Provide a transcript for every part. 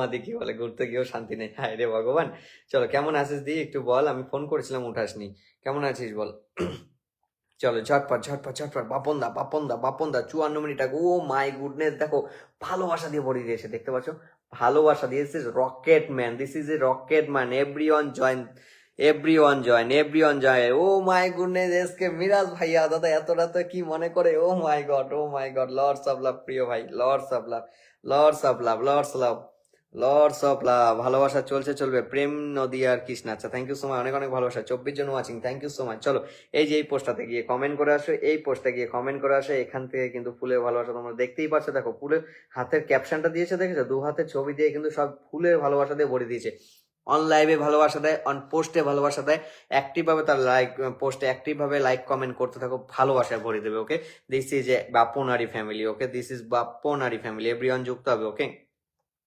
আমাদের কি বলে ঘুরতে গিয়েও শান্তি নেই। হায় রে ভগবান। চলো কেমন আছিস দি একটু বল, আমি ফোন করেছিলাম উঠাসনি। কেমন আছিস বল। চলো ঝটপট ঝটপট ঝটপট, বাপন দা বাপন দা বাপন দা 54 মিনিট আগে, ও মাই গুডনেস, দেখো ভালোবাসা দিয়ে ভরিয়ে দিয়েছে, দেখতে পাচ্ছ ভালোবাসা দিয়েছে। Rocket man, this is a rocket man, everyone join, everyone join, everyone join. Oh my goodness, SK Miraj ভাইয়া, দাদা এত রাতে কি মনে করে, oh my god, oh my god, lords of love প্রিয় ভাই, lords of love, lords of love, lords love, lords of love. ভালোবাসা চলছে চলবে, প্রেম নদী আর কৃষ্ণ। আচ্ছা থ্যাংক ইউ সো মাচ, অনেক অনেক ভালোবাসা, 24 জন watching, thank you so much. চলো এই যে এই পোস্টটাতে গিয়ে কমেন্ট করে আসো, এই পোস্টে গিয়ে কমেন্ট করে আসো, এখান থেকে কিন্তু ফুলের ভালোবাসা তোমরা দেখতেই পাচ্ছ। দেখো ফুলের হাতের ক্যাপশনটা দিয়েছে, দেখেছো, 2 হাতের ছবি দিয়ে কিন্তু সব ফুলের ভালোবাসা দিয়ে ভরে দিয়েছে। অন লাইভে ভালোবাসা দেয়, অন পোস্টে ভালোবাসা দেয়, অ্যাক্টিভ ভাবে তার লাইক পোস্টে অ্যাক্টিভ ভাবে লাইক কমেন্ট করতে থাকো, ভালোবাসায় ভরে দেবে। ওকে, দিস ইজ এ বাপনারি ফ্যামিলি। ওকে, দিস ইজ বাপনারি ফ্যামিলি, এভরিওয়ান যুক্ত হবে। ওকে,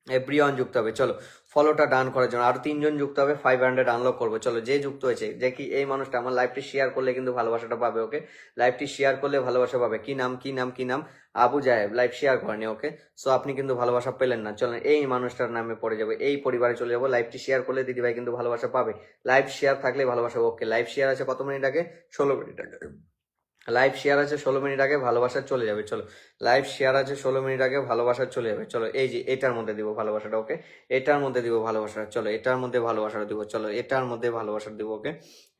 এভরিওয়ান যুক্ত হবে। চলো ফলোটা ডান করার জন্য আরো 3 জন যুক্ত হবে, 500 আনলক করবো। চলো যে যুক্ত হয়েছে, যে কি এই মানুষটা আমার লাইভটি শেয়ার করলে কিন্তু ভালোবাসাটা পাবে। ওকে, লাইভটি শেয়ার করলে ভালোবাসা পাবে। কি নাম কি নাম কি নাম? আবু জাহেব, লাইভ শেয়ার করেনি। ওকে, সো আপনি কিন্তু ভালোবাসা পেলেন না। চলেন এই মানুষটার নামে পড়ে যাবে, এই পরিবারে চলে যাবো। লাইভটি শেয়ার করলে দিদিভাই কিন্তু ভালোবাসা পাবে, লাইভ শেয়ার থাকলে ভালোবাসা। ওকে, লাইভ শেয়ার আছে কত মিনিট আগে? 16 মিনিট আগে। লাইভ শেয়ার আছে 16 মিনিট আগে, ভালোবাসা চলে যাবে। চলো লাইভ শেয়ার আছে 16 মিনিট আগে, ভালোবাসা চলে যাবে। চলো এই যে এটার মধ্যে দিব ভালোবাসাটা। ওকে, এটার মধ্যে দিব ভালোবাসা। চলো এটার মধ্যে ভালোবাসাটা দিব। চলো এটার মধ্যে ভালোবাসা দিব। ওকে,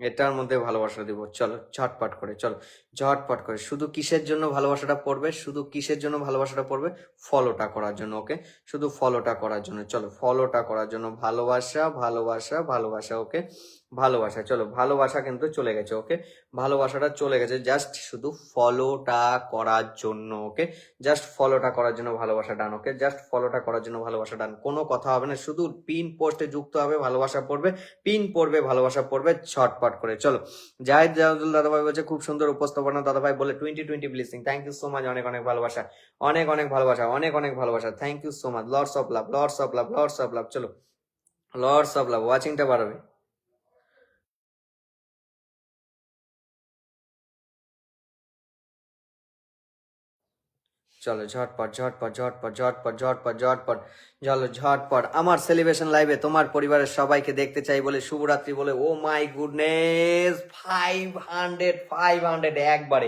এটার মধ্যে ভালোবাসা দিব। চলো ঝটপট করে, চলো ঝটপট করে। শুধু কিসের জন্য ভালোবাসাটা পড়বে? শুধু কিসের জন্য ভালোবাসাটা পড়বে? ফলোটা করার জন্য। ওকে, শুধু ফলোটা করার জন্য। চলো ফলোটা করার জন্য, ভালোবাসা ভালোবাসা ভালোবাসা। ওকে, ভালোবাসা। চলো ভালোবাসা কিন্তু চলে গেছে। ওকে, ভালোবাসাটা চলে গেছে, জাস্ট শুধু ফলোটা করার জন্য। ওকে, জাস্ট ফলোটা করার জন্য ভালোবাসা ডান। ওকে, জাস্ট ফলোটা করার জন্য ভালোবাসা ডান, কোনো কথা হবে না, শুধু পিন পোস্টে যুক্ত হবে, ভালোবাসা পড়বে, পিন পড়বে, ভালোবাসা পড়বে, ছটপট করে। চলো জাহিদ জাহাদুল দাদাভাই বলছে খুব সুন্দর উপস্থাপনা দাদাভাই, বলে 20 blessing, thank you so much, অনেক অনেক ভালোবাসা, অনেক অনেক ভালোবাসা, অনেক অনেক ভালোবাসা, thank you so much, lords of love, lords of love, lords of love. চলো লর্ডস অফ লাভ, ওয়াচিংটা বাড়াবে। চলো ঝটপট ঝটপট ঝটপট ঝটপট ঝটপট ঝটপট, চলো ঝটপট। আমার সেলিব্রেশন লাইভে তোমার পরিবারের সবাইকে দেখতে চাই বলে, শুভরাত্রি বলে, ও মাই গুডনেস, 500 একবারে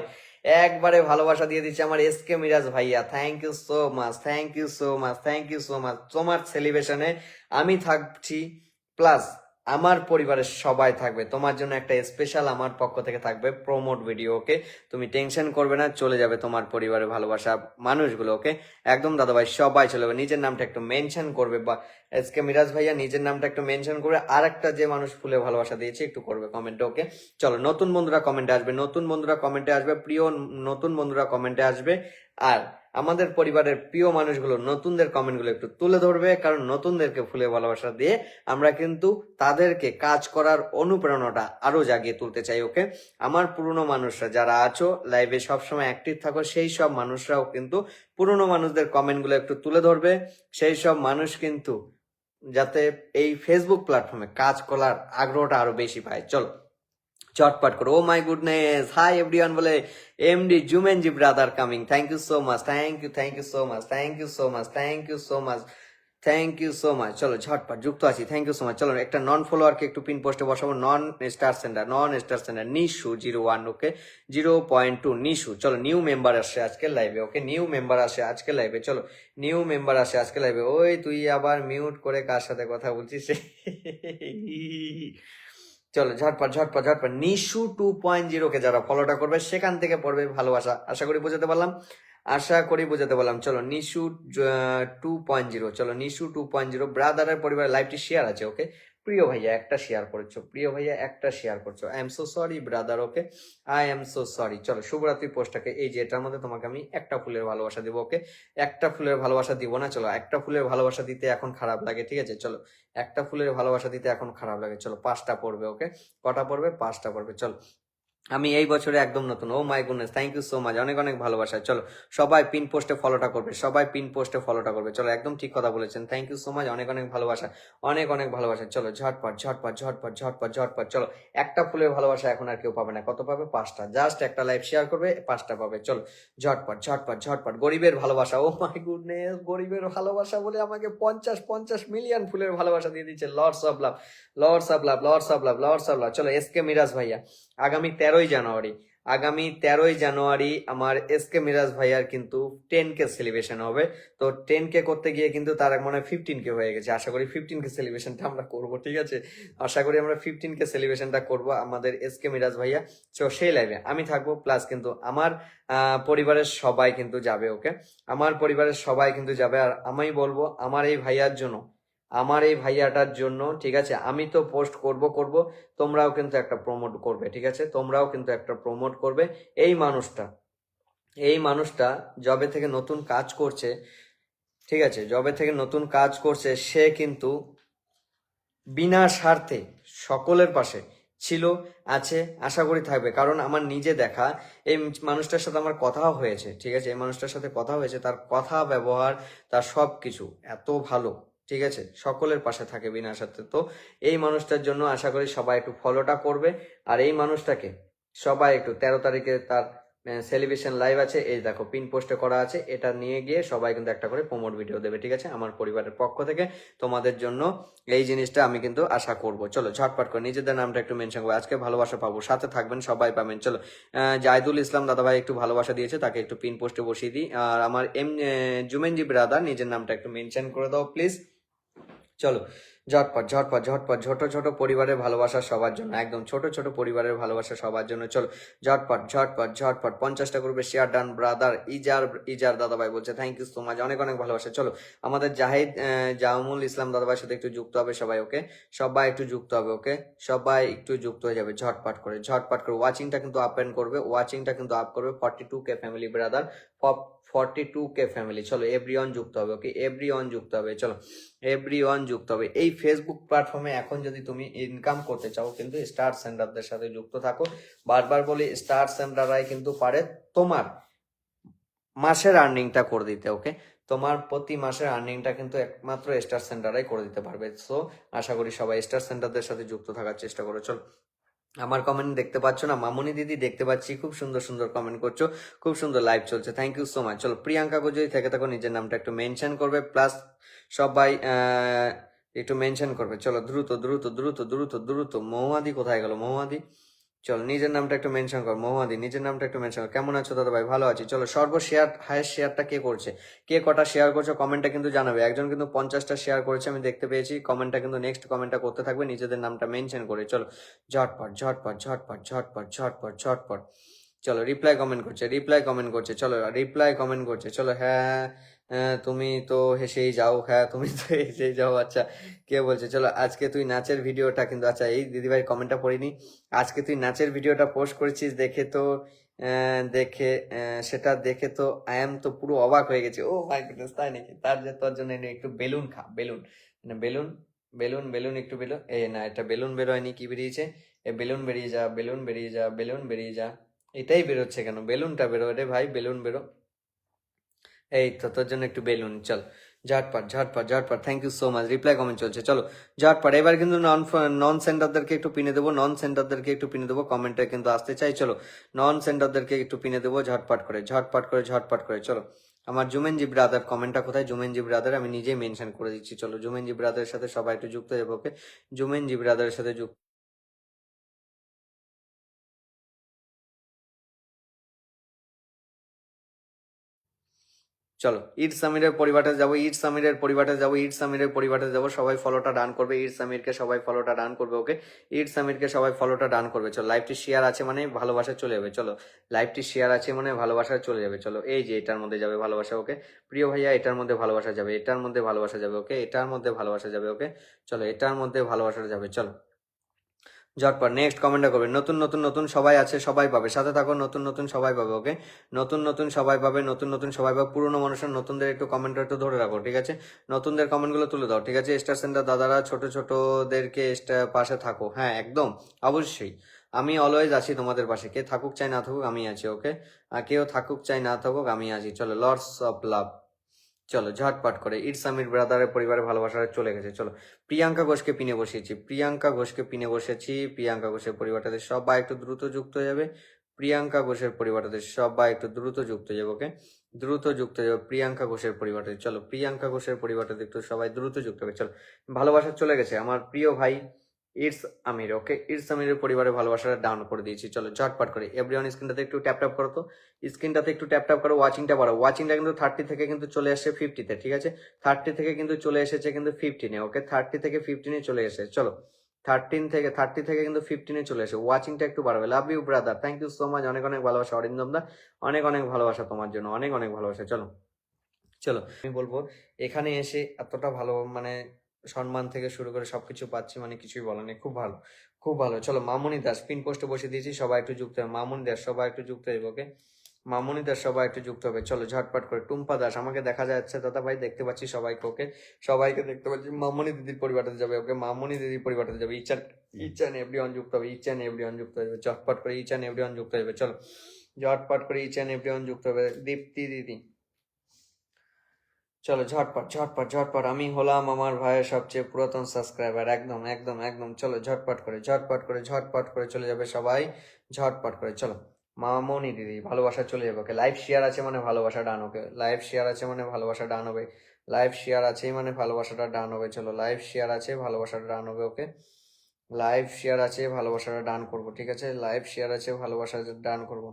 একবারে ভালোবাসা দিয়ে দিচ্ছে আমার এসকে মিরাজ ভাইয়া, thank you so much, thank you so much, thank you so much. তোমার সেলিব্রেশনে আমি থাকছি, প্লাস আমার পরিবারের সবাই থাকবে, তোমার জন্য একটা স্পেশাল আমার পক্ষ থেকে থাকবে প্রমোট ভিডিও। ওকে, তুমি টেনশন করবে না, চলে যাবে তোমার পরিবারের ভালোবাসা মানুষগুলো। ওকে, একদম দাদাভাই সবাই চলে যাবে, নিজের নামটা একটু মেনশন করবে, বা এসকে মিরাজ ভাইয়া নিজের নামটা একটু মেনশন করবে, আর একটা যে মানুষ ফুলে ভালোবাসা দিয়েছে একটু করবে কমেন্টে। ওকে, চলো নতুন বন্ধুরা কমেন্টে আসবে, নতুন বন্ধুরা কমেন্টে আসবে, প্রিয় নতুন বন্ধুরা কমেন্টে আসবে। আর আমাদের পরিবারের প্রিয় মানুষগুলো নতুনদের কমেন্টগুলো একটু তুলে ধরবে, কারণ নতুনদেরকে ফুলে ভালোবাসা দিয়ে আমরা কিন্তু তাদেরকে কাজ করার অনুপ্রেরণাটা আরো জাগিয়ে তুলতে চাই। ওকে, আমার পুরনো মানুষরা যারা আছো লাইভে সবসময় অ্যাক্টিভ থাকো, সেই সব মানুষরাও কিন্তু পুরনো মানুষদের কমেন্টগুলো একটু তুলে ধরবে, সেই সব মানুষ কিন্তু যাতে এই ফেসবুক প্ল্যাটফর্মে কাজ করার আগ্রহটা আরো বেশি পায়। চলো চটপট করো। Oh my goodness, hi everyone বলে এমডি জুমেনজি brother coming, thank you so much, thank you, thank you so much, thank you so much, thank you so much, thank you so much. চলো ঝটপট যুক্ত আছি, থ্যাংক ইউ সো মাচ। চলো একটা নন ফলোয়ারকে একটু pin পোস্টে বসাবো, নন স্টার সেন্টার, নন star centre Nishu 01। ওকে, 0.2 নিশু। চলো নিউ মেম্বার আসে আজকে লাইভে। ওকে, নিউ মেম্বার আসে আজকে লাইভে। চলো নিউ মেম্বার আসে আজকে লাইভে। ওই তুই আবার মিউট করে কার সাথে কথা বলছিস? চলো ঝটপট ঝটপট ঝটপট, নিশু 2.0 কে যারা ফলোটা করবে সেখান থেকে পড়বে ভালোবাসা, আশা করি বুঝাতে পারলাম, আশা করি বুঝাতে পারলাম। চলো নিশু 2.0, চলো নিশু 2.0 ব্রাদারের পরিবার লাইভটি শেয়ার আছে। ওকে, প্রিয় ভাইয়া একটা শেয়ার করছো, প্রিয় ভাইয়া একটা শেয়ার করছো, I am so sorry brother. Okay, I am so sorry. চলো শুভরাত্রি পোস্টটাকে, এই যে এটার মধ্যে তোমাকে আমি একটা ফুলের ভালোবাসা দিব। ওকে, একটা ফুলের ভালোবাসা দিব না, চলো একটা ফুলের ভালোবাসা দিতে এখন খারাপ লাগে, ঠিক আছে? চলো একটা ফুলের ভালোবাসা দিতে এখন খারাপ লাগে, চলো 5টা পড়বে। ওকে, কটা পড়বে? 5টা পড়বে। চলো আমি এই বছরে একদম নতুন। Oh my goodness, thank you so much, অনেক অনেক ভালোবাসা। চলো সবাই পিন পোস্টে ফলোটা করবে, সবাই পিন পোস্টে ফলোটা করবে। চলো একদম ঠিক কথা বলেছেন, থ্যাংক ইউ সো মাচ, অনেক অনেক ভালোবাসা, অনেক অনেক ভালোবাসা। চলো ঝটপট ঝটপট ঝটপট ঝটপট ঝটপট। চলো একটা ফুলের ভালোবাসা এখন আর কেউ পাবে না, কত পাবে? 5টা। জাস্ট একটা লাইভ শেয়ার করবে, 5টা পাবে। চলো ঝটপট ঝটপট ঝটপট। গরিবের ভালোবাসা, ও মাই গুডনেস, গরিবের ভালোবাসা বলে আমাকে 50 মিলিয়ন ফুলের ভালোবাসা দিয়ে দিচ্ছে। Lords of love, lords of love, lords of love, lords of love. চলো এসকে মিরাজ ভাইয়া, আগামী 13ই জানুয়ারি, আগামী 13ই জানুয়ারি আমার এসকে মিরাজ ভাইয়ার কিন্তু 10K সেলিব্রেশন হবে। তো 10K করতে গিয়ে কিন্তু তার মনে হয় 15K হয়ে গেছে। আশা করি 15K সেলিব্রেশনটা আমরা করবো, ঠিক আছে? আশা করি আমরা 15K সেলিব্রেশনটা করবো আমাদের এসকে মিরাজ ভাইয়া। তো সেই লাইভে আমি থাকবো, প্লাস কিন্তু আমার পরিবারের সবাই কিন্তু যাবে। ওকে, আমার পরিবারের সবাই কিন্তু যাবে। আর আমি বলবো আমার এই ভাইয়ার জন্য, আমার এই ভাইয়াটার জন্য, ঠিক আছে, আমি তো পোস্ট করব, তোমরাও কিন্তু একটা প্রমোট করবে, ঠিক আছে? তোমরাও কিন্তু একটা প্রমোট করবে। এই মানুষটা, এই মানুষটা যবে থেকে নতুন কাজ করছে, ঠিক আছে, যবে থেকে নতুন কাজ করছে, সে কিন্তু বিনা স্বার্থে সকলের পাশে ছিল, আছে, আশা করি থাকবে। কারণ আমার নিজে দেখা এই মানুষটার সাথে আমার কথাও হয়েছে, ঠিক আছে? এই মানুষটার সাথে কথা হয়েছে, তার কথা ব্যবহার, তার সব কিছু এত ভালো, ঠিক আছে? সকলের পাশে থাকে বিনা স্বার্থে। তো এই মানুষটার জন্য আশা করি সবাই একটু ফলোটা করবে। আর এই মানুষটাকে সবাই একটু 13 তারিখে তার সেলিব্রেশন লাইভ আছে, এই দেখো পিন পোস্টে করা আছে, এটা নিয়ে গিয়ে সবাই কিন্তু একটা করে প্রমোট ভিডিও দেবে, ঠিক আছে? আমার পরিবারের পক্ষ থেকে তোমাদের জন্য এই জিনিসটা আমি কিন্তু আশা করব। চলো ঝটপট করে নিজেদের নামটা একটু মেনশন করবো, আজকে ভালোবাসা পাবো, সাথে থাকবেন, সবাই পাবেন। চলো জাহিদুল ইসলাম দাদাভাই একটু ভালোবাসা দিয়েছে, তাকে একটু পিন পোস্টে বসিয়ে দিই। আর আমার জুমেনজি ব্রাদার নিজের নামটা একটু মেনশন করে দাও প্লিজ। চলো ঝটপট ঝটপট ঝটপট, ছোট ছোট পরিবারের ভালোবাসা সবার জন্য, একদম ছোট ছোট পরিবারের ভালোবাসা সবার জন্য। চলো ঝটপট ঝটপট ঝটপট 50টা করবে শেয়ার ডান। ব্রাদার ইজার, ইজার দাদাভাই বলছে থ্যাংক ইউ সো মাচ, অনেক অনেক ভালোবাসা। চলো আমাদের জাহিদ জামুল ইসলাম দাদাভাইয়ের সাথে একটু যুক্ত হবে সবাই। ওকে, সবাই একটু যুক্ত হবে। ওকে, সবাই একটু যুক্ত হয়ে যাবে ঝটপট করে, ঝটপট করে। ওয়াচিংটা কিন্তু আপ এন্ড করবে, ওয়াচিংটা কিন্তু আপ করবে। 42K family brother, 42K family. চলো এভরিওয়ান যুক্ত হবে। ওকে, এভরিওয়ান যুক্ত হবে। চলো এভরিওয়ান যুক্ত হবে। এই ফেসবুক প্ল্যাটফর্মে এখন যদি তুমি ইনকাম করতে চাও, কিন্তু স্টার সেন্ডারদের সাথে যুক্ত থাকো। বারবার বলি, স্টার সেন্ডাররাই কিন্তু পারে তোমার মাসের আর্নিংটা করে দিতে। ওকে, তোমার প্রতি মাসের আর্নিংটা কিন্তু একমাত্র স্টার সেন্টারাই করে দিতে পারবে। সো আশা করি সবাই স্টার সেন্টারদের সাথে যুক্ত থাকার চেষ্টা করো। চলো আমার কমেন্ট দেখতে পাচ্ছ না? মামুনি দিদি দেখতে পাচ্ছি, খুব সুন্দর সুন্দর কমেন্ট করছো, খুব সুন্দর লাইভ চলছে, থ্যাংক ইউ সো মাচ। চলো প্রিয়াঙ্কা গো যদি থেকে থাকো নিজের নামটা একটু মেনশন করবে, প্লাস সবাই একটু মেনশন করবে। চলো দ্রুত দ্রুত দ্রুত দ্রুত দ্রুত। মহুয়াদি কোথায় গেল? মহুয়াদি চলো নিজের নামটা একটু মেনশন কর। মহুয়াদি নিজের নামটা একটু মেনশন কর। কেমন আছো দাদা ভাই? ভালো আছি। চলো সর্ব শেয়ার, হায়েস্ট শেয়ারটা কে করছে, কে কটা শেয়ার করছো কমেন্টটা কিন্তু জানাবে। একজন কিন্তু 50টা শেয়ার করেছে, আমি দেখতে পেয়েছি। কমেন্টটা কিন্তু নেক্সট কমেন্টটা করতে থাকবে নিজেদের নামটা মেনশন করে। চলো ঝটপট ঝটপট ঝটপট ঝটপট ঝটপট ঝটপট। চলো রিপ্লাই কমেন্ট করছে, রিপ্লাই কমেন্ট করছে, চলো রিপ্লাই কমেন্ট করছে। চলো হ্যাঁ, তুমি তো হেসেই যাও, হ্যাঁ তুমি তো হেসেই যাও। আচ্ছা, কে বলছে? চলো আজকে তুই নাচের ভিডিওটা কিন্তু, আচ্ছা এই দিদিভাই কমেন্টটা পড়িনি। আজকে তুই নাচের ভিডিওটা পোস্ট করেছিস, দেখে তো দেখে সেটা দেখে তো আই এম তো পুরো অবাক হয়ে গেছে। ও মাই গুডনেস, তাই নাকি? তার যে তোর জন্য একটু বেলুন খা, বেলুন, বেলুন বেলুন বেলুন, একটু বেলুন। এই না, এটা বেলুন বেরোয়নি, কি বেরিয়েছে? এ বেলুন বেরিয়ে যা, বেলুন বেরিয়ে যা, বেলুন বেরিয়ে যা। এটাই বেরোচ্ছে কেন? বেলুনটা বেরো রে ভাই, বেলুন বেরো। এই তো তোর জন্য একটু বেলুন। চল ঝটপট ঝটপট ঝটপট, thank you so much. Reply comment চলছে, চলো ঝটপট। এবার কিন্তু নন সেন্টারদেরকে একটু পিনে দেবো, নন সেন্টারদেরকে একটু পিনে দেবো, কমেন্টে কিন্তু আসতে চাই। চলো নন সেন্টারদেরকে একটু পিনে দেবো ঝটপট করে, ঝটপট করে, ঝটপট করে। চলো আমার জুমেনজি ব্রাদার কমেন্টটা কোথায়? জুমেনজি ব্রাদার আমি নিজেই মেনশন করে দিচ্ছি। চলো জুমেনজি ব্রাদারের সাথে সবাই একটু যুক্ত হয়ে যাবো। ওকে, জুমেনজি ব্রাদারের সাথে যুক্ত। চলো ঈদ সামিরের পরিবারে যাবো, ঈদ সামিরের পরিবারে যাবো, ঈদ সামিরের পরিবারে যাবো। সবাই ফলোটা ডান করবে, ঈদ সামিরকে সবাই ফলোটা ডান করবে। ওকে, ঈদ সামিরকে সবাই ফলোটা ডান করবে। চলো লাইভটি শেয়ার আছে মানে ভালোবাসা চলে যাবে। চলো লাইভটি শেয়ার আছে মানে ভালোবাসা চলে যাবে। চলো এই যে এটার মধ্যে যাবে ভালোবাসা। ওকে প্রিয় ভাইয়া, এটার মধ্যে ভালোবাসা যাবে, এটার মধ্যে ভালোবাসা যাবে। ওকে, এটার মধ্যে ভালোবাসা যাবে। ওকে চলো এটার মধ্যে ভালোবাসা যাবে। চলো ঝটপট নেক্সট কমেন্টটা করবে। নতুন নতুন নতুন সবাই আছে, সবাই পাবে, সাথে থাকো। নতুন নতুন সবাই পাবে। ওকে, নতুন নতুন সবাই পাবে, নতুন নতুন সবাই পাবে। পুরনো মানুষের নতুনদের একটু কমেন্টটা একটু ধরে রাখো, ঠিক আছে? নতুনদের কমেন্টগুলো তুলে দাও, ঠিক আছে? স্টার সেন্টার দাদারা ছোট ছোটদেরকে পাশে থাকো, হ্যাঁ একদম, অবশ্যই। আমি অলওয়েজ আছি তোমাদের পাশে, কে থাকুক চাই না থাকুক আমি আছি, ওকে? আর কেউ থাকুক চাই না থাকুক আমি আছি। চলো, লর্ডস অফ লাভ। চলো ঝটপট করে ইটস আমির ব্রাদারের পরিবারে ভালোবাসাটা চলে গেছে। চলো, প্রিয়াঙ্কা ঘোষকে পিনে বসিয়েছি, প্রিয়াঙ্কা ঘোষকে পিনে বসেছি। প্রিয়াঙ্কা ঘোষের পরিবারটাতে সবাই একটু দ্রুত যুক্ত হয়ে যাবে। প্রিয়াঙ্কা ঘোষের পরিবারটাতে সবাই একটু দ্রুত যুক্ত হয়ে যাবে, ওকে? দ্রুত যুক্ত হয়ে যাবে প্রিয়াঙ্কা ঘোষের পরিবারটাতে। চলো, প্রিয়াঙ্কা ঘোষের পরিবারটাতে একটু সবাই দ্রুত যুক্ত হবে। চলো, ভালোবাসা চলে গেছে আমার প্রিয় ভাই ইটস আমির, ওকে? ইটস আমিরের পরিবারে ভালোবাসাটা ডাউন করে দিয়েছি। চলো ঝটপট করে এভরিওয়ান স্ক্রিনটাতে একটু ট্যাপ ট্যাপ করো তো, স্ক্রিনটাতে একটু ট্যাপ ট্যাপ করো, ওয়াচিংটা বাড়াও। ওয়াচিংটা কিন্তু 30 থেকে কিন্তু চলে আসছে 50-তে, ঠিক আছে? 30 থেকে কিন্তু চলে এসেছে কিন্তু 15-এ, ওকে? 30 থেকে 15-এ চলে এসেছে। চলো, 30 থেকে কিন্তু 15-এ চলে এসে ওয়াচিংটা একটু বাড়াবে। Love you brother, thank you so much, অনেক অনেক ভালোবাসা অরিন্দম দা, অনেক অনেক ভালোবাসা তোমার জন্য, অনেক অনেক ভালোবাসা। চলো চলো, আমি বলবো এখানে এসে এতটা ভালো মানে সম্মান থেকে শুরু করে সবকিছু পাচ্ছি, মানে কিছুই বলার নেই। খুব ভালো, খুব ভালো। চলো, মামুনি দাস পিন পোস্টে বসে দিয়েছি, সবাই একটু যুক্ত হবে। মামুনি দাস সবাই একটু যুক্ত হবে, ওকে? মামুনি দাস সবাই একটু যুক্ত হবে। চলো ঝটপট করে টুম্পা দাস, আমাকে দেখা যাচ্ছে দাদা ভাই, দেখতে পাচ্ছি সবাইকে, ওকে? সবাইকে দেখতে পাচ্ছি। মামুনি দিদির পরিবারটাতে যাবে, ওকে? মামুনি দিদির পরিবারটাতে যাবে। ইচ অ্যান্ড এভরিওয়ান যুক্ত হবে, ইচ অ্যান্ড এভরিওয়ান যুক্ত হবে। ঝটপট করে ইচ অ্যান্ড এভরিওয়ান যুক্ত হবে। চলো, ঝটপট করে ইচ অ্যান্ড এভরিওয়ান যুক্ত হবে। দীপ্তি দিদি, চলো ঝটপট ঝটপট ঝটপট। আমি হলাম আমার ভাইয়ের সবচেয়ে পুরাতন সাবস্ক্রাইবার, একদম একদম একদম। চলো ঝটপট করে ঝটপট করে ঝটপট করে চলে যাবে সবাই, ঝটপট করে। চলো, মামনি দিদি ভালোবাসা চলে যাবে, ওকে? লাইভ শেয়ার আছে মানে ভালোবাসা ডান, ওকে? লাইভ শেয়ার আছে মানে ভালোবাসা ডান হবে। লাইভ শেয়ার আছে মানে ভালোবাসাটা ডান হবে। চলো, লাইভ শেয়ার আছে ভালোবাসাটা ডান হবে, ওকে? লাইভ শেয়ার আছে ভালোবাসাটা ডান করবো, ঠিক আছে? লাইভ শেয়ার আছে ভালোবাসা ডান করবো।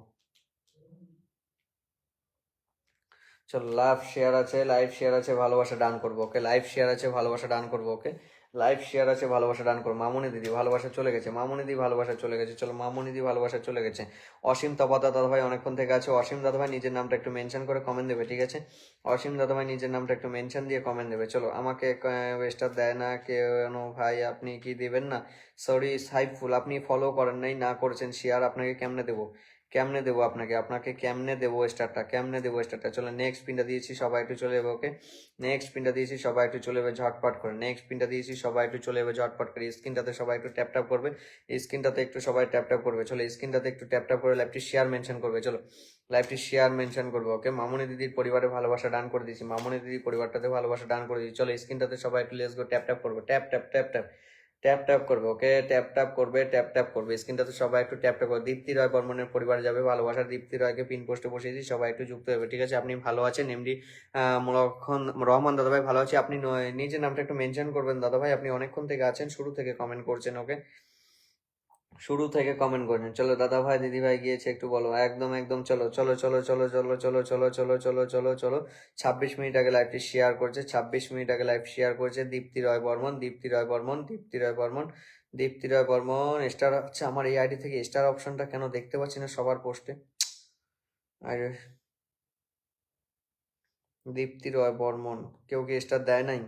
চলো, লাভ শেয়ার আছে, লাইভ শেয়ার আছে ভালোবাসা ডান করবো, ওকে? লাইভ শেয়ার আছে ভালোবাসা ডান করবো, ওকে? লাইভ শেয়ার আছে ভালোবাসা ডান করবো। মামুনি দিদি ভালোবাসা চলে গেছে, মামুনি দিদি ভালোবাসা চলে গেছে। চলো, মামুনি দিদি ভালোবাসা চলে গেছে। অসীম তপাদা দাদাভাই অনেকক্ষণ থেকে আছে। অসীম দাদাভাই নিজের নামটা একটু মেনশন করে কমেন্ট দেবে, ঠিক আছে? অসীম দাদাভাই নিজের নামটা একটু মেনশন দিয়ে কমেন্ট দেবে। চলো, আমাকে স্টার দেয় না কেন ভাই, আপনি কি দিবেন না? সরি সাইফুল, আপনি ফলো করেন নাই, না করেছেন শেয়ার, আপনাকে কেমনে দেবো? কেমনে দেবো আপনাকে, আপনাকে কেমনে দেবো স্টারটা, কেমনে দেবো স্টারটা? চলো, নেক্সট পিনটা দিয়েছি, সবাই একটু চলে যাবে, ওকে? নেক্সট পিনটা দিয়েছি, সবাই একটু চলে যাবে ঝটপট করে। নেক্সট পিনটা দিয়েছি, সবাই একটু চলে যাবে ঝটপট করে। স্ক্রিনটাতে সবাই একটু ট্যাপ ট্যাপ করবে, স্ক্রিনটাতে একটু সবাই ট্যাপ ট্যাপ করবে। চলো, স্ক্রিনটাতে একটু ট্যাপ ট্যাপ করে লাইভটি শেয়ার মেনশন করবে। চলো, লাইভটি শেয়ার মেনশন করবে, ওকে? মামুনি দিদির পরিবারে ভালোবাসা ডান করে দিয়েছি, মামুনি দিদির পরিবারটাতে ভালোবাসা ডান করে দিয়েছি। চলো, স্ক্রিনটাতে সবাই একটু লেটস গো ট্যাপ ট্যাপ করবে, tap tap tap tap tap tap করবে, ওকে? ট্যাপ ট্যাপ করবে, ট্যাপ ট্যাপ করবে। স্ক্রিনটাতে সবাই একটু ট্যাপ ট্যাপ করবে। দীপ্তি রয় বর্মনের পরিবারে যাবে ভালোবাসা, দীপ্তি রয়কে পিন পোস্টে বসিয়েছি, সবাই একটু যুক্ত হবে, ঠিক আছে? আপনি ভালো আছেন এমডি মলক্ষণ রহমান দাদাভাই, ভালো আছে? আপনি নিজের নামটা একটু মেনশন করবেন দাদাভাই, আপনি অনেকক্ষণ থেকে আছেন, শুরু থেকে কমেন্ট করছেন, ওকে? শুরু থেকে কমেন্ট করছেন। চলো, দাদা ভাই দিদি ভাই গিয়েছে, একটু বলো। একদম একদম, চলো চলো চলো চলো চলো চলো চলো চলো চলো চলো চলো। 26 মিনিট আগে লাইভটি শেয়ার করছে, 26 মিনিট আগে লাইভ শেয়ার করছে দীপ্তি রয় বর্মন, দীপ্তি রয় বর্মন, দীপ্তি রয় বর্মন, দীপ্তি রয় বর্মন। স্টার হচ্ছে আমার এই আইডি থেকে স্টার অপশনটা কেন দেখতে পাচ্ছি না সবার পোস্টে? আরে, দীপ্তি রয় বর্মন, কেউ কি স্টার দেয় নাই?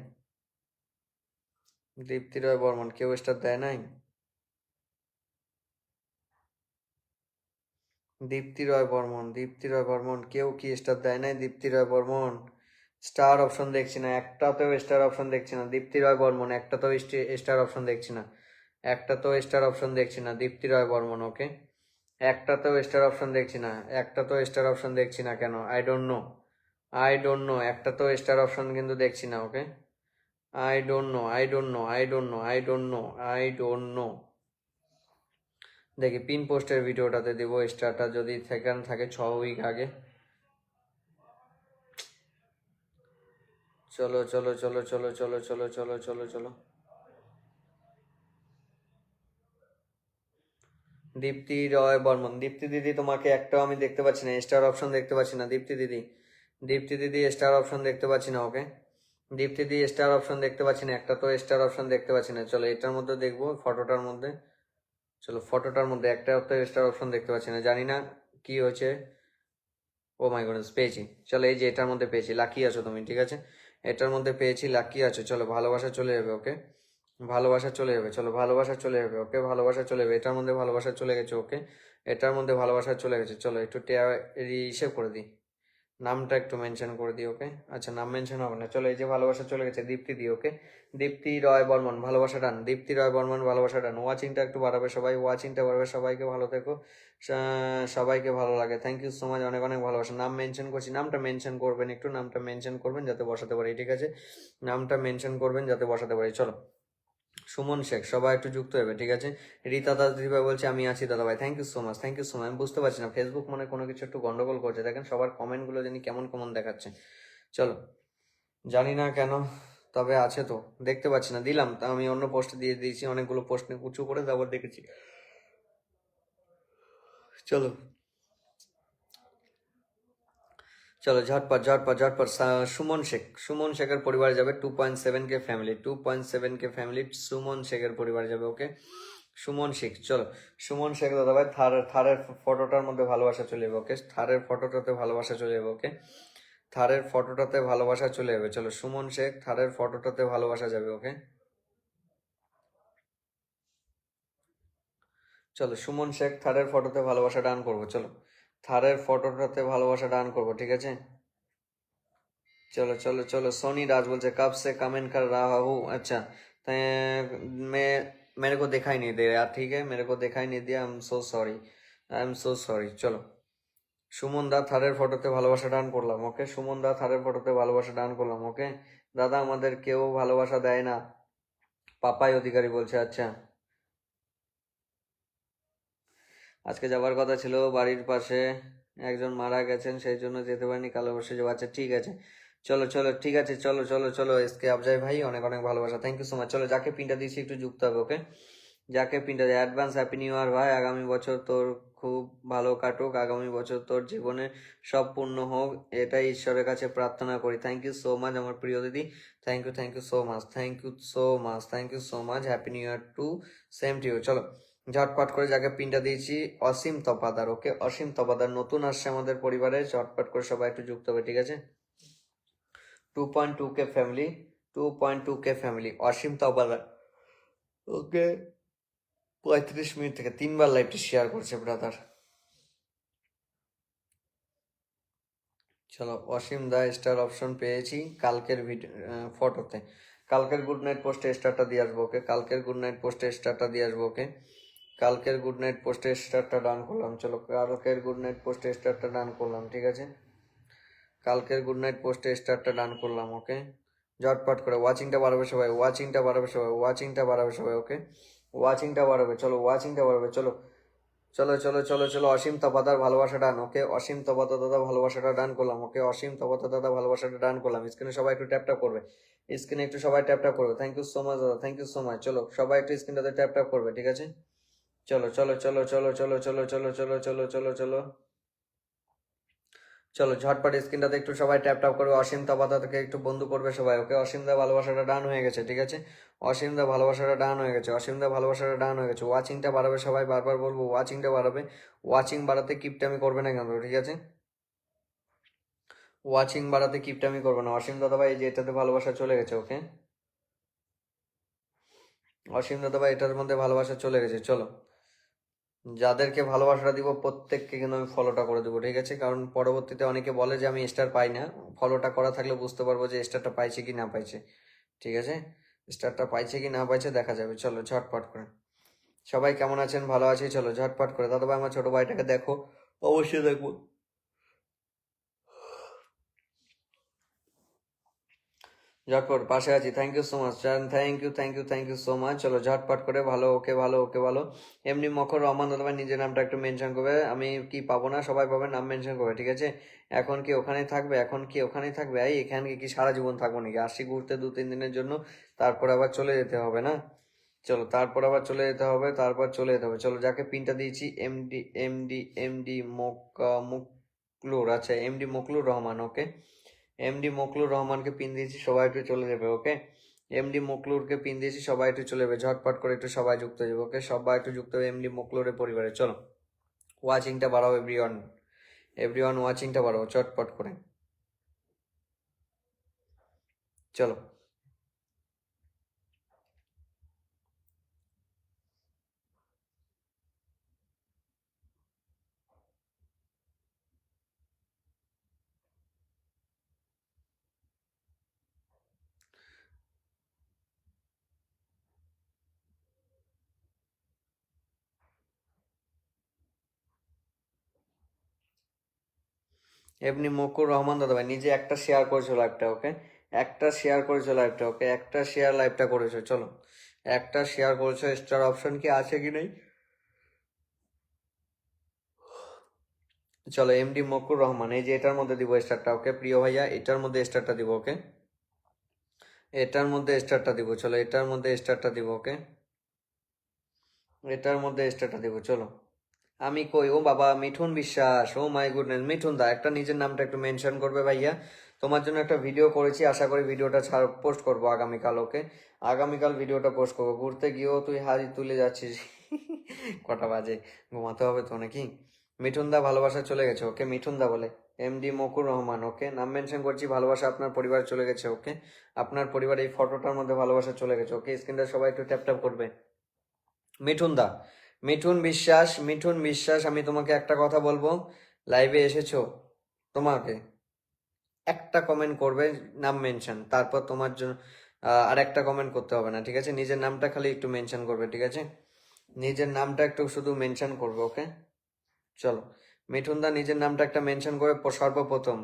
দীপ্তি রয় বর্মন, কেউ স্টার দেয় নাই? দীপ্তি রয় বর্মন, দীপ্তি রয় বর্মন, কেউ কি স্টার দেয় নাই? দীপ্তি রয় বর্মন, স্টার অপশন দেখছি না, একটাতেও স্টার অপশন দেখছি না। দীপ্তি রয় বর্মন, একটাতেও স্টার অপশন দেখছি না, একটাতেও স্টার অপশন দেখছি না। দীপ্তি রয় বর্মন, ওকে? একটাতেও স্টার অপশন দেখছি না, একটাতেও স্টার অপশন দেখছি না, কেন? I don't know, I don't know, একটাতেও স্টার অপশন কিন্তু দেখছি না, okay? I don't know, I don't know, I don't know, I don't know, I don't no. দেখি পিন পোস্টের ভিডিওটাতে দেবো স্টারটা, যদি সেখানে থাকে 6 উইক আগে। চলো চলো চলো চলো চলো চলো চলো চলো চলো। দীপ্তি রয় বর্মন, দীপ্তি দিদি তোমাকে একটাও আমি দেখতে পাচ্ছি না, স্টার অপশন দেখতে পাচ্ছি না দীপ্তি দিদি, দীপ্তি দিদি স্টার অপশন দেখতে পাচ্ছি না, ওকে? দীপ্তি দিদি স্টার অপশন দেখতে পাচ্ছি না, একটা তো স্টার অপশন দেখতে পাচ্ছি না। চলো, এটার মধ্যে দেখবো, ফটোটার মধ্যে। চলো, ফটোটার মধ্যে একটা তো স্টার অপশন দেখতে পাচ্ছি না, জানি না কি হয়েছে। ও মাই গডনেস, পেয়েছি। চলো, এই যে এটার মধ্যে পেয়েছি, লাকি আছো তুমি, ঠিক আছে? এটার মধ্যে পেয়েছি, লাকি আছো। চলো, ভালোবাসা চলে যাবে, ওকে? ভালোবাসা চলে যাবে, চলো, ভালোবাসা চলে যাবে, ওকে? ভালোবাসা চলে যাবে, এটার মধ্যে ভালোবাসা চলে গেছে, ওকে? এটার মধ্যে ভালোবাসা চলে গেছে। চলো, একটু হিসেব করে দিই। নামটা একটু মেনশন করে দিই, ওকে? আচ্ছা, নাম মেনশন হবে না, চলো। এই যে ভালোবাসা চলে গেছে, দীপ্তি দি, ওকে? দীপ্তি রয় বর্মন, ভালোবাসা ডান। দীপ্তি রয় বর্মন, ভালোবাসা ডান। ওয়াচিংটা একটু বাড়াবে সবাই, ওয়াচিংটা বাড়াবে। সবাইকে ভালো থেকো, সবাইকে ভালো লাগে। থ্যাংক ইউ সো মাচ, অনেক অনেক ভালোবাসা। নাম মেনশন করছি, নামটা মেনশন করবেন, একটু নামটা মেনশন করবেন যাতে বসাতে পারি, ঠিক আছে? নামটা মেনশন করবেন যাতে বসাতে পারি, চলো। সুমন শেখ, সবাই একটু যুক্ত হবে, ঠিক আছে? রীতা দাস দিদিভাই বলছে আমি আছি দাদা ভাই, thank you so much, thank you so much. আমি বুঝতে পারছি না, ফেসবুক মনে কোনো কিছু একটু গন্ডগোল করছে, দেখেন সবার কমেন্টগুলো জানি কেমন কেমন দেখাচ্ছে। চলো, জানি না কেন, তবে আছে তো, দেখতে পাচ্ছি না, দিলাম তা আমি অন্য পোস্টে দিয়ে দিয়েছি, অনেকগুলো পোস্ট উঁচু করে তারপর দেখেছি। চলো চলো, ঝটপট ঝটপট ঝটপট। সুমন শেখ, সুমন শেখের পরিবারে যাবে 2.7K family, 2.7K family Suman শেখের পরিবারে যাবে, ওকে? সুমন শেখ, চলো। সুমন শেখ দাদা ভাই, থারের ফটোটার মধ্যে ভালোবাসা চলে যাবে, ওকে? থারের ফটোটাতে ভালোবাসা চলে যাবে, ওকে? থারের ফটোটাতে ভালোবাসা চলে যাবে, চলো। সুমন শেখ, থারের ফটোটাতে ভালোবাসা যাবে, ওকে? চলো, সুমন শেখ থারের ফটোতে ভালোবাসা ডান করবো, চলো। থারের ফটোটাতে ভালোবাসা ডান করবো, ঠিক আছে? चलो चलो चलो। सोनी राज बोलते कब से कमेंट कर रहा हूँ। अच्छा, मैं मेरे को दिखाई नहीं दे रहा, ठीक है? मेरे को दिखाई नहीं दिया, I am so sorry, I am so sorry. चलो, সুমন দা থারের ফটোতে ভালোবাসা ডান করলাম, ওকে? সুমন দা থারের ফটোতে ভালোবাসা ডান করলাম, ওকে? দাদা আমাদের কেউ ভালোবাসা দেয় না, পাপাই অধিকারী বলছে। আচ্ছা, আজকে যাবার কথা ছিল, বাড়ির পাশে একজন মারা গেছেন, সেই জন্য যেতে পারিনি, কাল অবশ্যই যাবো। আচ্ছা ঠিক আছে, চলো চলো, ঠিক আছে, চলো চলো চলো। এসকে আফজাই ভাই, অনেক অনেক ভালোবাসা, থ্যাংক ইউ সো মাচ। চলো, যাকে পিনটা দিয়েছি একটু যুক্ত হবে, ওকে? যাকে পিনটা দেয়, অ্যাডভান্স হ্যাপি নিউ ইয়ার ভাই, আগামী বছর তোর খুব ভালো কাটুক, আগামী বছর তোর জীবনে সব পূর্ণ হোক, এটাই ঈশ্বরের কাছে প্রার্থনা করি। থ্যাংক ইউ সো মাচ আমার প্রিয় দিদি, thank you so much, thank you so much, thank you so much. Happy new year to same to you. চলো, ঝটপট করে যাকে পিনটা দিয়েছি, অসীম তপাদার, ওকে? অসীম তপাদার নতুন আসছে আমাদের পরিবারে, ঝটপট করে সবাই একটু যুক্ত হবে, ঠিক আছে? 2.2K ফ্যামিলি, 2.2K ফ্যামিলি, অসীম তপাদার, ওকে? 35 মিনিট থেকে 3বার লাইভটি শেয়ার করছে ব্রাদার। চলো, অসীম দা স্টার অপশন পেয়েছি কালকের ভিডিও ফটোতে, কালকের গুড নাইট পোস্টে স্টারটা দিয়ে আসবো, ওকে? কালকের গুড নাইট পোস্টে স্টারটা দিয়ে আসবো, ওকে? কালকের গুড নাইট পোস্টে স্টারটা ডান করলাম, চলো। কালকের গুড নাইট পোস্টে স্টারটা ডান করলাম, ঠিক আছে? কালকের গুড নাইট পোস্টে স্টারটা ডান করলাম, ওকে? ঝটপট করে ওয়াচিংটা বাড়াবে সবাই, ওয়াচিংটা বাড়াবে সবাই, ওয়াচিংটা বাড়াবে সবাই, ওকে? ওয়াচিংটা বাড়াবে, চলো, ওয়াচিংটা বাড়াবে, চলো চলো চলো চলো চলো। অসীম তপাদার ভালোবাসা ডান, ওকে? অসীম তপাতা দাদা ভালোবাসাটা ডান করলাম, ওকে? অসীম তপাতা দাদা ভালোবাসাটা ডান করলাম। স্ক্রিনে সবাই একটু ট্যাপ ট্যাপ করবে, স্ক্রিনে একটু সবাই ট্যাপ ট্যাপ করবে। থ্যাংক ইউ সো মাচ দাদা, থ্যাংক ইউ সো মাচ। চলো, সবাই একটু স্ক্রিনটাতে ট্যাপ ট্যাপ করবে, ঠিক আছে? চলো চলো চলো চলো চলো চলো চলো চলো চলো চলো চলো চলো, ঝটপট স্ক্রিনটাতে একটু সবাই ট্যাপ ট্যাপ করবে, অসীম তপাতাকে একটু বন্ধু করবে সবাই, ওকে? অসীম দা ভালোবাসাটা ডান হয়ে গেছে, ঠিক আছে? অসীম দা ভালোবাসাটা ডান হয়ে গেছে, অসীম দা ভালোবাসাটা ডান হয়ে গেছে। ওয়াচিংটা বাড়াবে সবাই, বারবার বলবো ওয়াচিংটা বাড়াবে, ওয়াচিং বাড়াতে কিপটামি করবে না কেন, ঠিক আছে? ওয়াচিং বাড়াতে কিপটামি করবে না। অসীম দাদা ভাই, এই যে এটাতে ভালোবাসা চলে গেছে, ওকে? অসীম দাদা ভাই, এটার মধ্যে ভালোবাসা চলে গেছে, চলো। যাদেরকে ভালোবাসাটা দিব প্রত্যেককে কিন্তু আমি ফলোটা করে দেবো, ঠিক আছে? কারণ পরবর্তীতে অনেকে বলে যে আমি স্টার পাই না, ফলোটা করা থাকলে বুঝতে পারবো যে স্টারটা পাইছে কি না পাইছে, ঠিক আছে? স্টারটা পাইছে কি না পাইছে দেখা যাবে। চলো, ঝটপট করে সবাই কেমন আছেন? ভালো আছি, চলো ঝটপট করে। দাদা ভাই, আমার ছোট ভাইটাকে দেখো, অবশ্যই দেখবো। ঝটপট পাশে আছি, thank you so much, thank you thank you thank you so much. চলো ঝটপট করে, ভালো, ওকে ভালো, ওকে ভালো। এমনি মখর রহমান দাদা ভাই নিজের নামটা একটু মেনশন করবে, আমি কি পাবো না, সবাই পাবে, নাম মেনশন করবে, ঠিক আছে? এখন কি ওখানেই থাকবে? এখন কি ওখানেই থাকবে? এই এখানে কি সারা জীবন থাকবো নাকি? আসি ঘুরতে 2-3 দিনের জন্য, তারপর আবার চলে যেতে হবে না? চলো, তারপর আবার চলে যেতে হবে, তারপর চলে যেতে হবে। চলো, যাকে পিনটা দিয়েছি, এমডি এমডি এমডি মুকলুর, আচ্ছা, এমডি মুকলুর রহমান, ওকে? এমডি মকলুর রহমানকে পিন দিয়েছি, সবাই একটু চলে যাবে, ওকে? এমডি মকলুরকে পিন দিয়েছি, সবাই একটু চলে যাবে, ঝটপট করে একটু সবাই যুক্ত হয়ে যাবে, ওকে? সবাই একটু যুক্ত হবে এমডি মকলুরের পরিবারে, চলো। ওয়াচিংটা বাড়াও এভরিওয়ান, এভরিওয়ান ওয়াচিংটা বাড়াও চটপট করে, চলো। এমনি মকুর রহমান দাদা ভাই নিজে একটা শেয়ার করেছো লাইভটা, ওকে? একটা শেয়ার করেছো লাইভটা, ওকে? একটা শেয়ার লাইভটা করেছো, চলো একটা শেয়ার করেছো। স্টার অপশন কি আছে কি নেই? চলো এমডি মকুর রহমান, এই যে এটার মধ্যে দিব স্টারটা, ওকে প্রিয় ভাইয়া? এটার মধ্যে স্টারটা দিব, ওকে? এটার মধ্যে স্টারটা দিব, চলো এটার মধ্যে স্টারটা দিব, ওকে? এটার মধ্যে স্টারটা দিব, চলো। আমি কই, ও বাবা মিঠুন বিশ্বাস, ও মাই গুডনেস, মিঠুন দা একটা নিজের নামটা একটু মেনশন করবে ভাইয়া। তোমার জন্য একটা ভিডিও করেছি, আশা করি ভিডিওটা পোস্ট করবো আগামীকাল, ওকে? আগামীকাল ভিডিওটা পোস্ট করবো। ঘুরতে গিয়েও তুই হাজি তুলে যাচ্ছিস। কটা বাজে? ঘুমাতে হবে তো নাকি? মিঠুন দা ভালোবাসা চলে গেছে, ওকে? মিঠুন দা বলে এমডি মকুর রহমান, ওকে? নাম মেনশন করছি, ভালোবাসা আপনার পরিবার চলে গেছে, ওকে? আপনার পরিবার এই ফটোটার মধ্যে ভালোবাসা চলে গেছে, ওকে? স্ক্রিনটা সবাই একটু ট্যাপ ট্যাপ করবে। মিঠুন দা, মিঠুন বিশ্বাস, মিঠুন বিশ্বাস, আমি তোমাকে একটা কথা বলবো। লাইভে এসেছো, তোমাকে একটা কমেন্ট করবে, নাম মেনশন, তারপর তোমার জন্য আর একটা কমেন্ট করতে হবে না, ঠিক আছে? নিজের নামটা খালি একটু মেনশন করবে, ঠিক আছে? নিজের নামটা একটু শুধু মেনশন করবে, ওকে? চলো মিঠুন দা নিজের নামটা একটা মেনশন করে সর্বপ্রথম,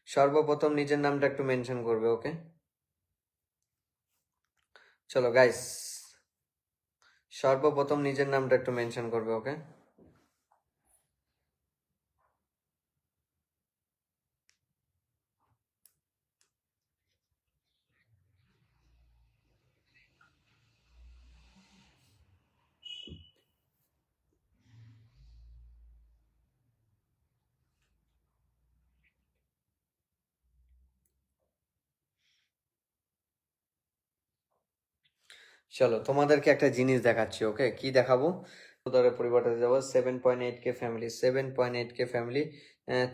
সর্বপ্রথম নিজের নামটা একটু মেনশন করবে, ওকে? চলো গাইস, সর্বপ্রথম নিজের নামটা একটু মেনশন করবে, ওকে? চলো তোমাদেরকে একটা জিনিস দেখাচ্ছি, ওকে? কি দেখাবো? উদারের পরিবারটাতে যাবো। 7.8K family, 7.8K family.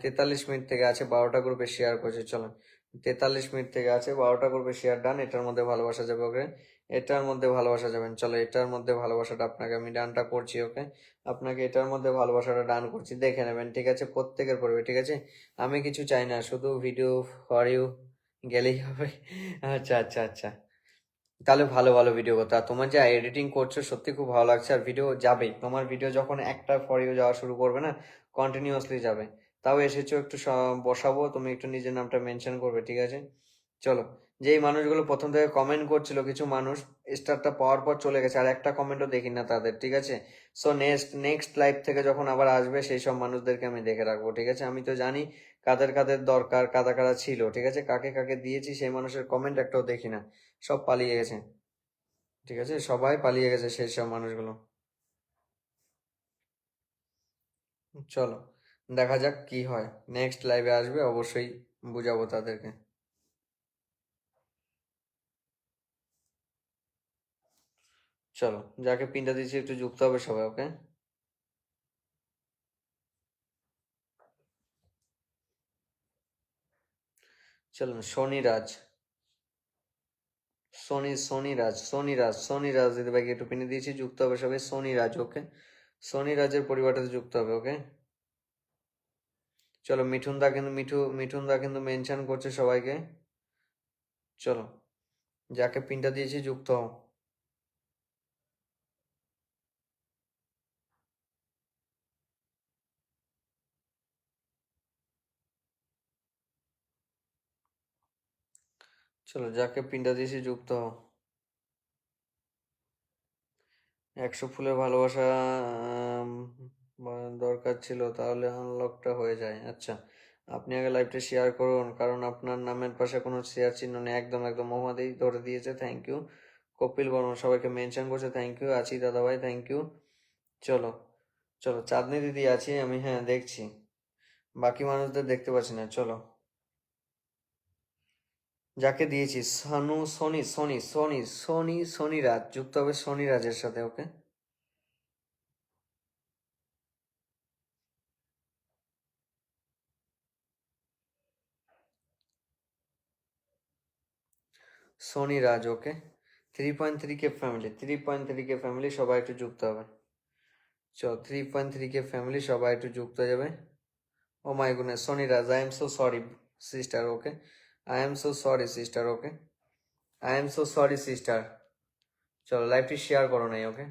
43 minute থেকে আছে, 12টা গ্রুপে শেয়ার করেছে, চলো। 43 মিনিট থেকে আছে, 12টা গ্রুপে শেয়ার ডান। এটার মধ্যে ভালোবাসা যাবে, ওকে? এটার মধ্যে ভালোবাসা যাবেন, চলো এটার মধ্যে ভালোবাসাটা আপনাকে আমি ডানটা করছি, ওকে? আপনাকে এটার মধ্যে ভালোবাসাটা ডান করছি, দেখে নেবেন, ঠিক আছে? প্রত্যেকের পড়বে, ঠিক আছে? আমি কিছু চাই না, শুধু ভিডিও ফর ইউ গেলেই হবে। আচ্ছা আচ্ছা আচ্ছা, তাহলে ভালো ভালো ভিডিও করতে। আর তোমার যে এডিটিং করছো সত্যি খুব ভালো লাগছে, আর ভিডিও যাবেই, তোমার ভিডিও যখন একটা ফর ইউ যাওয়া শুরু করবে না, কন্টিনিউয়াসলি যাবে। তাও এসেছো একটু বসাবো, তুমি একটু নিজের নামটা মেনশন করবে, ঠিক আছে? চলো, যেই মানুষগুলো প্রথম থেকে কমেন্ট করছিল, কিছু মানুষ স্টারটা পাওয়ার পর চলে গেছে, আর একটা কমেন্টও দেখি না তাদের, ঠিক আছে? সো নেক্সট নেক্সট লাইভ থেকে যখন আবার আসবে সেই সব মানুষদেরকে আমি দেখে রাখবো, ঠিক আছে? আমি তো জানি কাদের কাদের দরকার, কারা কারা ছিল, ঠিক আছে? কাকে কাকে দিয়েছি সেই মানুষের কমেন্ট একটাও দেখি না, সব পালিয়ে গেছে, ঠিক আছে? সবাই পালিয়ে গেছে সেই সব মানুষগুলো। চলো দেখা যাক কি হয়, নেক্সট লাইভে আসবে অবশ্যই বুঝাবো তাদেরকে। চলো যাকে পিনটা দিচ্ছি একটু যুক্ত হবে সবাই, ওকে? চলো শনিরাজ, সোনি রাজ দিদি ভাইকে একটু পিনে দিয়েছি, যুক্ত হবে সবাই, সোনিরাজ, ওকে? সোনিরাজের পরিবারটাতে যুক্ত হবে, ওকে? চলো মিঠুন দা কিন্তু মেনশন করছে সবাইকে। চলো যাকে পিনটা দিয়েছি যুক্ত হও। চলো যাকে পিনটা দিয়েছি যুক্ত হও। 100 ফুলের ভালোবাসা দরকার ছিল, তাহলে আনলকটা হয়ে যায়। আচ্ছা, আপনি আগে লাইভটা শেয়ার করুন, কারণ আপনার নামের পাশে কোনো শেয়ার চিহ্ন নেই। একদম একদম মোহাম্মদই ধরে দিয়েছে, থ্যাংক ইউ। কপিল বর্মন সবাইকে মেনশন করছে, থ্যাংক ইউ। আছি দাদা ভাই, থ্যাংক ইউ। চলো চলো চাঁদনি দিদি আছি আমি, হ্যাঁ দেখছি, বাকি মানুষদের দেখতে পাচ্ছি না। চলো যাকে দিয়েছি সোনি রাজ যুক্ত হবে সোনি রাজের সাথে, ওকে? সোনি রাজ, ওকে? 3.3K ফ্যামিলি, 3.3K ফ্যামিলি সবাই একটু যুক্ত হবে। চল 3.3K ফ্যামিলি সবাই একটু যুক্ত হয়ে যাবে। Oh my goodness, Soni Raj, I am so sorry sister, okay? I am so sorry sister, okay? I am so sorry sister. চলো লাইভটি শেয়ার করো নাই, ওকে?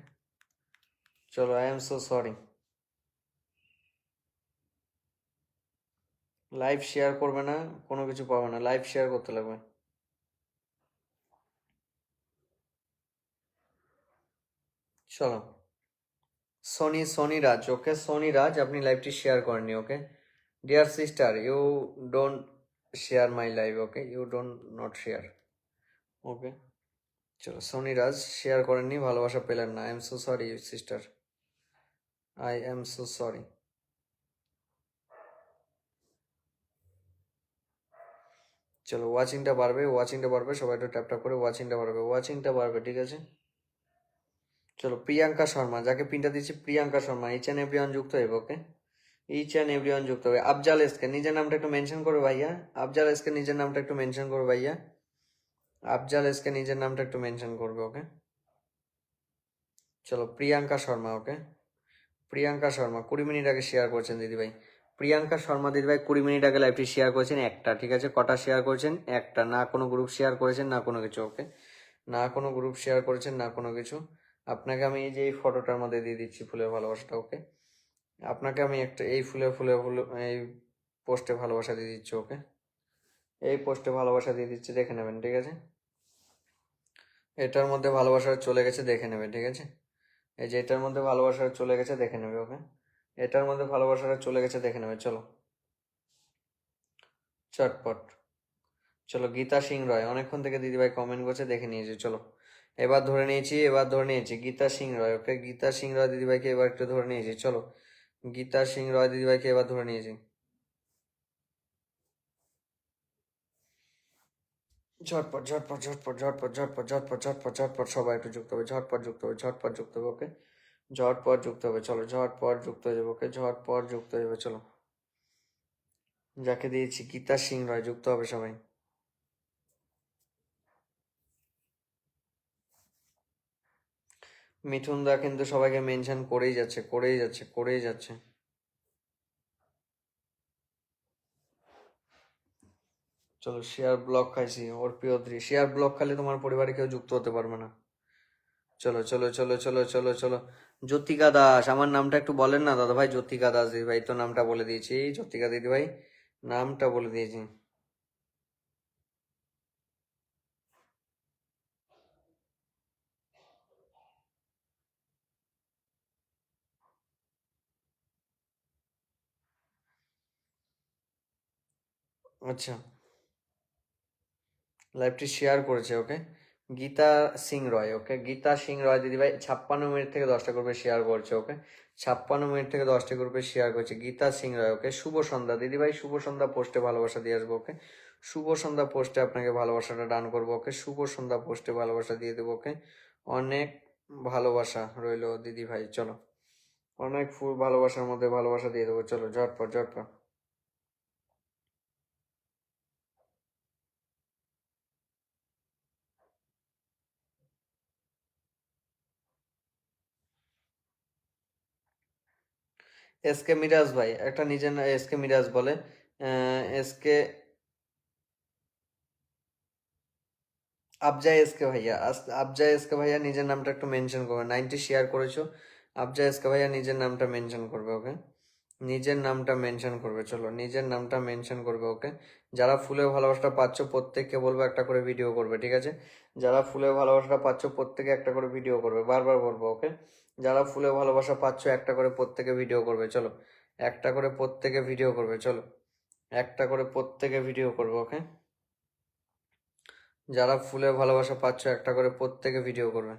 চলো I am so sorry. Live share করবে না, কোনো কিছু পাবে না, লাইভ শেয়ার করতে লাগবে। চলো, সোনি রাজ, ওকে সোনি রাজ, আপনি লাইভটি শেয়ার করেননি, okay dear sister, you don't share my live, okay you don't not share, okay. চলো, সোনি রাজ শেয়ার করেননি, ভালোবাসা পেলেন না, I am so sorry sister, I am so sorry. চলো, ওয়াচিংটা বাড়বে, ওয়াচিংটা বাড়বে, সবাই একটু ট্যাপ ট্যাপ করে ওয়াচিংটা বাড়বে, ওয়াচিংটা বাড়বে, ঠিক আছে। চলো, প্রিয়াঙ্কা শর্মা, যাকে পিনটা দিচ্ছি Priyanka Sharma, each and everyone যুক্ত হবে, ওকে ইচ অ্যান্ড এভরিওয়ান যুক্ত হবে। আফজাল এসকে নিজের নামটা একটু মেনশন করো ভাইয়া, আফজাল এসকে নিজের নামটা একটু মেনশন করো ভাইয়া, আফজাল এসকে নিজের নামটা একটু মেনশন করবে, ওকে। চলো, প্রিয়াঙ্কা শর্মা, ওকে প্রিয়াঙ্কা শর্মা 20 মিনিট আগে শেয়ার করছেন দিদিভাই, প্রিয়াঙ্কা শর্মা দিদিভাই 20 মিনিট আগে লাইভটি শেয়ার করেছেন একটা, ঠিক আছে। কটা শেয়ার করেছেন? একটা, না কোনো গ্রুপ শেয়ার করেছেন না কোনো কিছু, ওকে না কোনো গ্রুপ শেয়ার করেছেন না কোনো কিছু। আপনাকে আমি এই যে এই ফটোটার মধ্যে দিয়ে দিচ্ছি ফুলের ভালোবাসাটা, ওকে আপনাকে আমি একটা এই ফুলে এই পোস্টে ভালোবাসা দিয়ে দিচ্ছি, ওকে এই পোস্টে ভালোবাসা দিয়ে দিচ্ছি, দেখে নেবেন, ঠিক আছে। এটার মধ্যে ভালোবাসা চলে গেছে, দেখে নেবে, ঠিক আছে। এই যে এটার মধ্যে ভালোবাসা চলে গেছে, দেখে নেবে, ওকে এটার মধ্যে ভালোবাসাটা চলে গেছে, দেখে নেবে। চলো, চটপট। চলো, গীতা সিং রয় অনেকক্ষণ থেকে দিদিভাই কমেন্ট করছে, দেখে নিয়েছি। চলো, এবার ধরে নিয়েছি গীতা সিং রয়, ওকে গীতা সিং রয় দিদিভাইকে এবার একটু ধরে নিয়েছি। চলো, গীতা সিং রয় দিদিভাইকে এবার ধরে নিয়েছি। ঝটপট ঝটপট ঝটপট ঝটপট ঝটপট ঝটপট ঝটপট ঝটপট সবাই একটু যুক্ত হবে, ঝটপট যুক্ত হবে, ঝটপট যুক্ত হবে, ওকে ঝটপট যুক্ত হবে। চলো, ঝটপট যুক্ত হয়ে যাবে, ওকে ঝটপট যুক্ত হয়ে যাবে। চলো, যাকে দিয়েছি গীতা সিং রয় যুক্ত হবে সবাই। মিঠুন দা কিন্তু সবাইকে মেনশন করেই যাচ্ছে, করেই যাচ্ছে, করেই যাচ্ছে। চলো, শেয়ার ব্লক খাইছি ওর প্রিয়দ্রি, শেয়ার ব্লক খাইলে তোমার পরিবারে কেউ যুক্ত হতে পারবে না। চলো চলো চলো চলো চলো চলো, জ্যোতিকা দাস, আমার নামটা একটু বলেন না দাদা ভাই, জ্যোতিকা দাস দিদি ভাই, তো নামটা বলে দিয়েছি, জ্যোতিকা দিদি ভাই নামটা বলে দিয়েছি। আচ্ছা, লাইভটি শেয়ার করেছে, ওকে গীতা সিং রয়, ওকে গীতা সিং রয় দিদিভাই 56 মিনিট থেকে 10টা গ্রুপে শেয়ার করছে, ওকে 56 মিনিট থেকে 10টা গ্রুপে শেয়ার করছে গীতা সিং রয়, ওকে শুভ সন্ধ্যা দিদিভাই, শুভ সন্ধ্যা পোস্টে ভালোবাসা দিয়ে আসবো, ওকে শুভ সন্ধ্যা পোস্টে আপনাকে ভালোবাসাটা ডান করবো, ওকে শুভ সন্ধ্যা পোস্টে ভালোবাসা দিয়ে দেবো, ওকে অনেক ভালোবাসা রইলো দিদিভাই। চলো, অনেক ফুল ভালোবাসার মধ্যে ভালোবাসা দিয়ে দেবো, চলো ঝটপট ঝটপট। এসকে মিরাজ ভাই একটা নিজের এসকে মিরাজ বলে, এসকে আফজাই এসকে ভাইয়া, আফজাই এসকে ভাইয়া নিজের নামটা একটু মেনশন করবে, 90 শেয়ার করেছো, আফজাই এসকে ভাইয়া নিজের নামটা মেনশন করবে, ওকে নিজের নামটা মেনশন করবে। চলো, নিজের নামটা মেনশন করবে, ওকে যারা ফুলে ভালোবাসাটা পাচ্ছ প্রত্যেককে বলবো একটা করে ভিডিও করবে, ঠিক আছে। যারা ফুলে ভালোবাসাটা পাচ্ছ প্রত্যেকে একটা করে ভিডিও করবে, বারবার বলবো, ওকে যারা ফুলে ভালোবাসা পাচ্ছ একটা করে প্রত্যেকে ভিডিও করবে। চলো, একটা করে প্রত্যেকে ভিডিও করবে, চলো একটা করে প্রত্যেকে ভিডিও করবে, ওকে যারা ফুলের ভালোবাসা পাচ্ছ একটা করে প্রত্যেকে ভিডিও করবে।